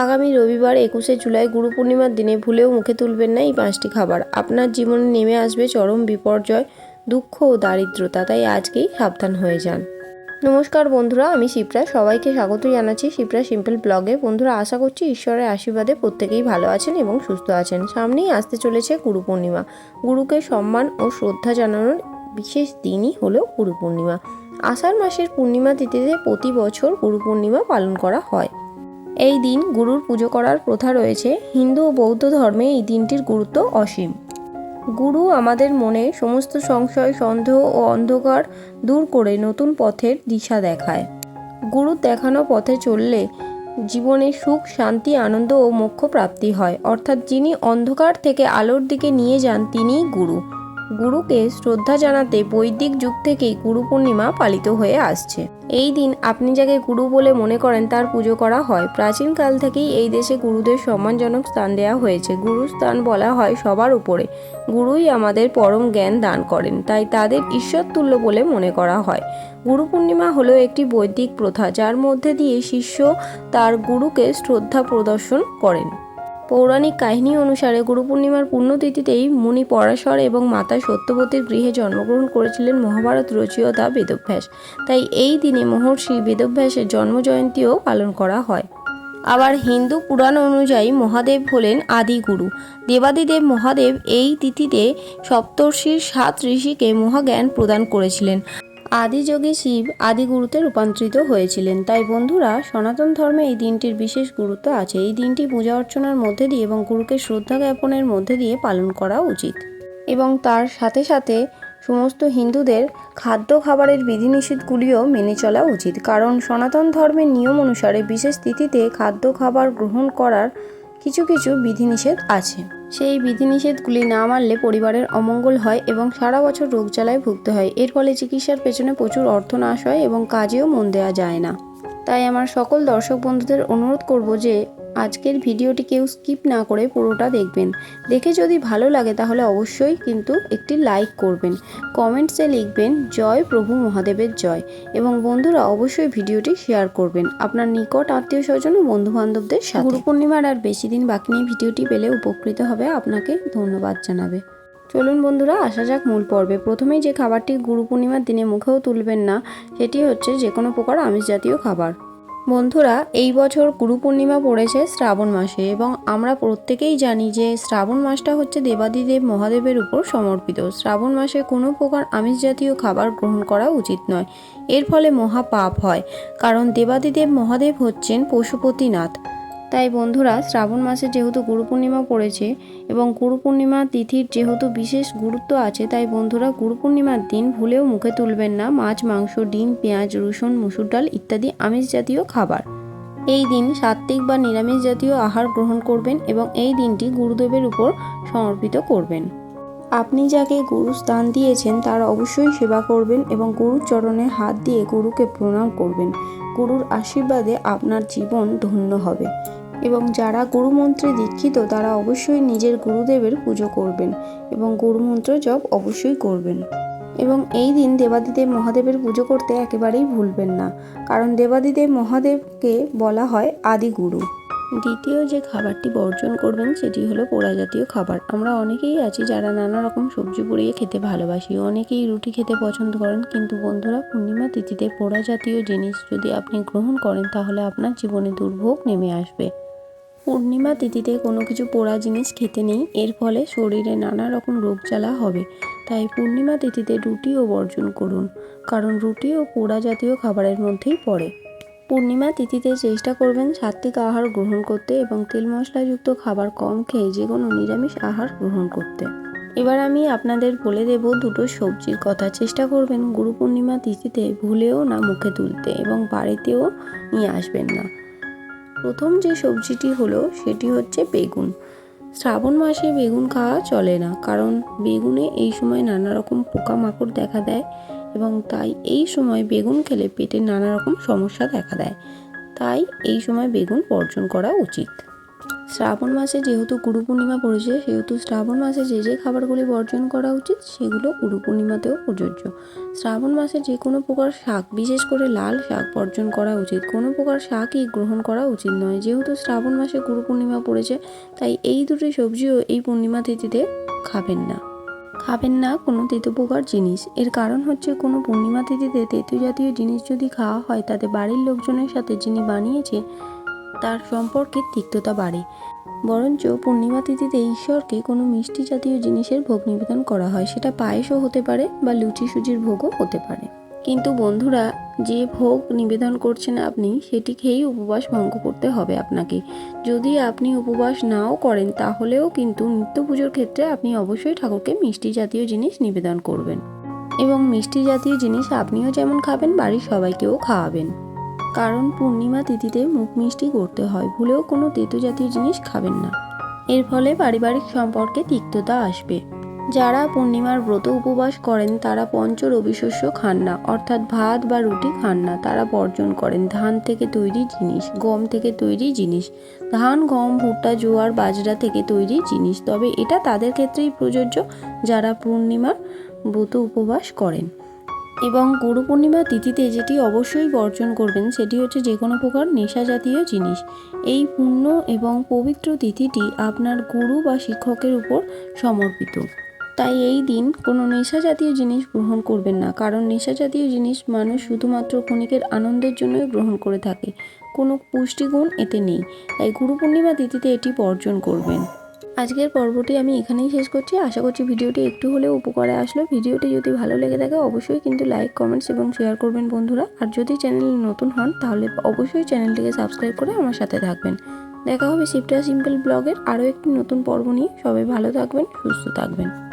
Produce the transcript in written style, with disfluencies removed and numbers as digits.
আগামী রবিবার ২১শে জুলাই গুরু পূর্ণিমার দিনে ভুলেও মুখে তুলবেন না এই ৫টি খাবার। আপনার জীবনে নেমে আসবে চরম বিপর্যয়, দুঃখ ও দারিদ্রতা। তাই আজকেই সাবধান হয়ে যান। নমস্কার বন্ধুরা, আমি শিপ্রা। সবাইকে স্বাগত জানাচ্ছি শিপ্রা সিম্পল ব্লগে। বন্ধুরা, আশা করছি ঈশ্বরের আশীর্বাদে প্রত্যেকেই ভালো আছেন এবং সুস্থ আছেন। সামনেই আসতে চলেছে গুরু পূর্ণিমা। গুরুকে সম্মান ও শ্রদ্ধা জানানোর বিশেষ দিনই হলো গুরু পূর্ণিমা। আষাঢ় মাসের পূর্ণিমা তিথিতে প্রতি বছর গুরু পূর্ণিমা পালন করা হয়। এই দিন গুরুর পুজো করার প্রথা রয়েছে। হিন্দু ও বৌদ্ধ ধর্মে এই দিনটির গুরুত্ব অসীম। গুরু আমাদের মনে সমস্ত সংশয়, সন্দেহ ও অন্ধকার দূর করে নতুন পথের দিশা দেখায়। গুরুর দেখানো পথে চললে জীবনে সুখ, শান্তি, আনন্দ ও মোক্ষ প্রাপ্তি হয়। অর্থাৎ যিনি অন্ধকার থেকে আলোর দিকে নিয়ে যান তিনিই গুরু। গুরুকে শ্রদ্ধা জানাতে বৈদিক যুগ থেকেই গুরু পূর্ণিমা পালিত হয়ে আসছে। এই দিন আপনি যাকে গুরু বলে মনে করেন তার পুজো করা হয়। প্রাচীনকাল থেকেই এই দেশে গুরুদের সম্মানজনক স্থান দেওয়া হয়েছে। গুরুর স্থান বলা হয় সবার উপরে। গুরুই আমাদের পরম জ্ঞান দান করেন, তাই তাদের ঈশ্বরতুল্য বলে মনে করা হয়। গুরু পূর্ণিমা হলো একটি বৈদিক প্রথা, যার মধ্যে দিয়ে শিষ্য তার গুরুকে শ্রদ্ধা প্রদর্শন করেন। পৌরাণিক কাহিনী অনুসারে গুরু পূর্ণিমার পুণ্যতিথিতেই মুনি পরাশর এবং মাতা সত্যবতীর গৃহে জন্মগ্রহণ করেছিলেন মহাভারত রচয়িতা বেদব্যাস। তাই এই দিনে মহর্ষি বেদব্যাসের জন্মজয়ন্তীও পালন করা হয়। আবার হিন্দু পুরাণ অনুযায়ী মহাদেব হলেন আদি গুরু। দেবাদিদেব মহাদেব এই তিথিতে সপ্তর্ষির ৭ ঋষিকে মহাজ্ঞান প্রদান করেছিলেন। আদিযোগী শিব আদিগুরুতে রূপান্তরিত হয়েছিলেন। তাই বন্ধুরা, সনাতন ধর্মে এই দিনটির বিশেষ গুরুত্ব আছে। এই দিনটি পূজা অর্চনার মধ্যে দিয়ে এবং গুরুকে শ্রদ্ধা জ্ঞাপনের মধ্যে দিয়ে পালন করা উচিত। এবং তার সাথে সাথে সমস্ত হিন্দুদের খাদ্য খাবারের বিধিনিষেধগুলিও মেনে চলা উচিত। কারণ সনাতন ধর্মের নিয়ম অনুসারে বিশেষ তিথিতে খাদ্য খাবার গ্রহণ করার কিছু কিছু বিধিনিষেধ আছে। সেই বিধিনিষেধগুলি না মানলে পরিবারের অমঙ্গল হয় এবং সারা বছর রোগ জ্বালায় ভুগতে হয়। এর ফলে চিকিৎসার পেছনে প্রচুর অর্থ নাশ হয় এবং কাজেও মন দেওয়া যায় না। তাই আমার সকল দর্শক বন্ধুদের অনুরোধ করব যে আজকের ভিডিওটি কেউ স্কিপ না করে পুরোটা দেখবেন। দেখে যদি ভালো লাগে তাহলে অবশ্যই কিন্তু একটি লাইক করবেন, কমেন্টসে লিখবেন জয় প্রভু মহাদেবের জয়, এবং বন্ধুরা অবশ্যই ভিডিওটি শেয়ার করবেন আপনার নিকট আত্মীয় স্বজন ও বন্ধুবান্ধবদের সাথে। গুরু পূর্ণিমার আর বেশি দিন বাকি নেই। ভিডিওটি পেলে উপকৃত হবে, আপনাকে ধন্যবাদ জানাবে। চলুন বন্ধুরা, আসা যাক মূল পর্বে। প্রথমেই যে খাবারটি গুরু পূর্ণিমার দিনে মুখেও তুলবেন না, সেটি হচ্ছে যে কোনো প্রকার আমিষ জাতীয় খাবার। বন্ধুরা, এই বছর গুরু পূর্ণিমা পড়েছে শ্রাবণ মাসে এবং আমরা প্রত্যেকেই জানি যে শ্রাবণ মাসটা হচ্ছে দেবাদিদেব মহাদেবের উপর সমর্পিত। শ্রাবণ মাসে কোনো প্রকার আমিষ জাতীয় খাবার গ্রহণ করা উচিত নয়। এর ফলে মহা পাপ হয়, কারণ দেবাদিদেব মহাদেব হচ্ছেন পশুপতিনাথ। তাই বন্ধুরা, শ্রাবণ মাসে যেহেতু গুরু পূর্ণিমা পড়েছে এবং গুরু পূর্ণিমা তিথির যেহেতু বিশেষ গুরুত্ব আছে, তাই বন্ধুরা গুরু পূর্ণিমার দিন ভুলেও মুখে তুলবেন না মাছ, মাংস, ডিম, পেঁয়াজ, রসুন, মসুর ডাল ইত্যাদি আমিষ জাতীয় খাবার। এই দিন সাত্ত্বিক বা নিরামিষ জাতীয় আহার গ্রহণ করবেন এবং এই দিনটি গুরুদেবের উপর সমর্পিত করবেন। আপনি যাকে গুরু স্থান দিয়েছেন তার অবশ্যই সেবা করবেন এবং গুরুর চরণে হাত দিয়ে গুরুকে প্রণাম করবেন। গুরুর আশীর্বাদে আপনার জীবন ধন্য হবে। এবং যারা গুরুমন্ত্রে দীক্ষিত তারা অবশ্যই নিজের গুরুদেবের পুজো করবেন এবং গুরুমন্ত্র জপ অবশ্যই করবেন। এবং এই দিন দেবাদিদেব মহাদেবের পুজো করতে একেবারেই ভুলবেন না, কারণ দেবাদিদেব মহাদেবকে বলা হয় আদি গুরু। দ্বিতীয় যে খাবারটি বর্জন করবেন সেটি হলো পোড়া জাতীয় খাবার। আমরা অনেকেই আছি যারা নানা রকম সবজি পুড়িয়ে খেতে ভালোবাসি, অনেকেই রুটি খেতে পছন্দ করেন, কিন্তু বন্ধুরা পূর্ণিমা তিথিতে পোড়া জাতীয় জিনিস যদি আপনি গ্রহণ করেন তাহলে আপনার জীবনে দুর্ভোগ নেমে আসবে। পূর্ণিমা তিথিতে কোনো কিছু পোড়া জিনিস খেতে নেই, এর ফলে শরীরে নানা রকম রোগ জ্বালা হবে। তাই পূর্ণিমা তিথিতে রুটিও বর্জন করুন, কারণ রুটি ও পোড়া জাতীয় খাবারের মধ্যেই পড়ে। পূর্ণিমা তিথিতে চেষ্টা করবেন সাত্ত্বিক আহার গ্রহণ করতে এবং তেল মশলাযুক্ত খাবার কম খেয়ে যে কোনো নিরামিষ আহার গ্রহণ করতে। এবার আমি আপনাদের বলে দেব দুটো সবজির কথা। চেষ্টা করবেন গুরু পূর্ণিমা তিথিতে ভুলেও না মুখে তুলতে এবং বাড়িতেও নিয়ে আসবেন না। প্রথম যে সবজিটি হলো সেটি হচ্ছে বেগুন। শ্রাবণ মাসে বেগুন খাওয়া চলে না, কারণ বেগুনে এই সময় নানা রকম পোকামাকড় দেখা দেয় এবং তাই এই সময় বেগুন খেলে পেটে নানা রকম সমস্যা দেখা দেয়। তাই এই সময় বেগুন বর্জন করা উচিত। শ্রাবণ মাসে যেহেতু গুরু পূর্ণিমা পড়েছে, সেহেতু শ্রাবণ মাসে যে যে খাবারগুলি বর্জন করা উচিত সেগুলো গুরু পূর্ণিমাতেও প্রযোজ্য। শ্রাবণ মাসে যে কোনো প্রকার শাক, বিশেষ করে লাল শাক বর্জন করা উচিত। কোনো প্রকার শাকই গ্রহণ করা উচিত নয়। যেহেতু শ্রাবণ মাসে গুরু পূর্ণিমা পড়েছে, তাই এই দুটি সবজিও এই পূর্ণিমা তিথিতে খাবেন না কোনো তেতো পোকার জিনিস। এর কারণ হচ্ছে, কোনো পূর্ণিমা তিথিতে তেতো জাতীয় জিনিস যদি খাওয়া হয়, তাতে বাড়ির লোকজনের সাথে যিনি বানিয়েছে তার সম্পর্কে তিক্ততা বাড়ে। বরঞ্চ পূর্ণিমা তিথিতে ঈশ্বরকে কোনো মিষ্টি জাতীয় জিনিসের ভোগ নিবেদন করা হয়। সেটা পায়েসও হতে পারে বা লুচি সুজির ভোগও হতে পারে। কিন্তু বন্ধুরা, যে ভোগ নিবেদন করছেন আপনি, সেটি খেয়েই উপবাস ভঙ্গ করতে হবে আপনাকে। যদি আপনি উপবাস নাও করেন, তাহলেও কিন্তু নিত্য পুজোর ক্ষেত্রে আপনি অবশ্যই ঠাকুরকে মিষ্টি জাতীয় জিনিস নিবেদন করবেন। এবং মিষ্টি জাতীয় জিনিস আপনিও যেমন খাবেন, বাড়ির সবাইকেও খাওয়াবেন। কারণ পূর্ণিমা তিথিতে মুখ মিষ্টি করতে হয়। ভুলেও কোনো তেতো জাতীয় জিনিস খাবেন না। এর ফলে পারিবারিক সম্পর্কে তিক্ততা আসবে। যারা পূর্ণিমার ব্রত উপবাস করেন, তারা পঞ্চ রবিশস্য খান না, অর্থাৎ ভাত বা রুটি খান না। তারা বর্জন করেন ধান থেকে তৈরি জিনিস, গম থেকে তৈরি জিনিস, ধান, গম, ভুট্টা, জোয়ার, বাজরা থেকে তৈরি জিনিস। তবে এটা তাদের ক্ষেত্রেই প্রযোজ্য যারা পূর্ণিমার ব্রত উপবাস করেন। এবং গুরু পূর্ণিমা তিথিতে যেটি অবশ্যই বর্জন করবেন, সেটি হচ্ছে যে কোনো প্রকার নেশা জাতীয় জিনিস। এই পূর্ণ এবং পবিত্র তিথিটি আপনার গুরু বা শিক্ষকের উপর সমর্পিত। তাই এই দিন কোনো নেশা জাতীয় জিনিস গ্রহণ করবেন না। কারণ নেশা জাতীয় জিনিস মানুষ শুধুমাত্র ক্ষণিকের আনন্দের জন্যই গ্রহণ করে থাকে, কোনো পুষ্টিগুণ এতে নেই। তাই গুরু পূর্ণিমা তিথিতে এটি বর্জন করবেন। আজকের পর্বটি আমি এখানেই শেষ করছি। আশা করছি ভিডিওটি একটু হলেও উপকারে আসলো। ভিডিওটি যদি ভালো লেগে থাকে, অবশ্যই কিন্তু লাইক, কমেন্টস এবং শেয়ার করবেন বন্ধুরা। আর যদি চ্যানেলে নতুন হন, তাহলে অবশ্যই চ্যানেলটিকে সাবস্ক্রাইব করে আমার সাথে থাকবেন। দেখা হবে শিপ্রা সিম্পল ব্লগের আরও একটি নতুন পর্ব নিয়ে। সবাই ভালো থাকবেন, সুস্থ থাকবেন।